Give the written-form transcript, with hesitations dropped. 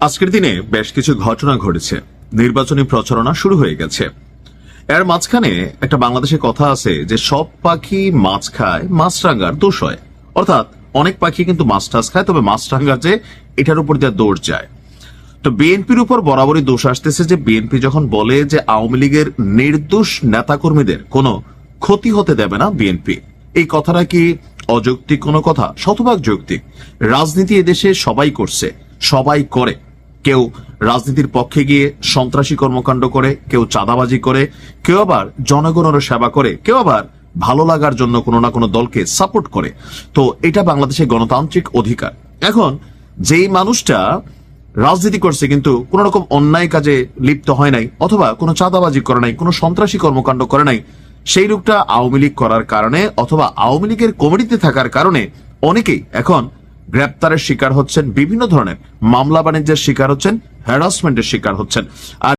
আজকের দিনে বেশ কিছু ঘটনা ঘটেছে, নির্বাচনী প্রচারণা শুরু হয়ে গেছে। এর মাঝখানে একটা বাংলাদেশে কথা আছে যে সব পাখি মাছ খায়, মাছরাঙ্গার দোষ হয়। অর্থাৎ অনেক পাখি কিন্তু মাছ টাছ খায়, তবে মাছরাঙ্গার যে এটার উপর দিয়ে দৌড় যায়। তো বিএনপির উপর বরাবরই দোষ আসতেছে যে বিএনপি যখন বলে যে আওয়ামী লীগের নির্দোষ নেতাকর্মীদের কোনো ক্ষতি হতে দেবে না বিএনপি, এই কথাটা কি অযৌক্তিক কোনো কথা? শতভাগ যৌক্তিক। রাজনীতি এদেশে সবাই করছে, সবাই করে। কেউ রাজনীতির পক্ষে গিয়ে সন্ত্রাসী কর্মকাণ্ড করে, কেউ চাঁদাবাজি করে, কেউ আবার জনগণের সেবা করে, কেউ আবার ভালো লাগার জন্য কোনো না কোনো দলকে সাপোর্ট করে। তো এটা বাংলাদেশের গণতান্ত্রিক অধিকার। এখন যেই মানুষটা রাজনীতি করছে কিন্তু কোন রকম অন্যায় কাজে লিপ্ত হয় নাই, অথবা কোনো চাঁদাবাজি করে নাই, কোনো সন্ত্রাসী কর্মকাণ্ড করে নাই, সেই লোকটা আওয়ামী লীগ করার কারণে অথবা আওয়ামী লীগের কমিটিতে থাকার কারণে অনেকেই এখন গ্রেপ্তারের শিকার হচ্ছেন, বিভিন্ন ধরনের মামলা বাণিজ্যের শিকার হচ্ছেন, হ্যারাসমেন্টের শিকার হচ্ছেন। আর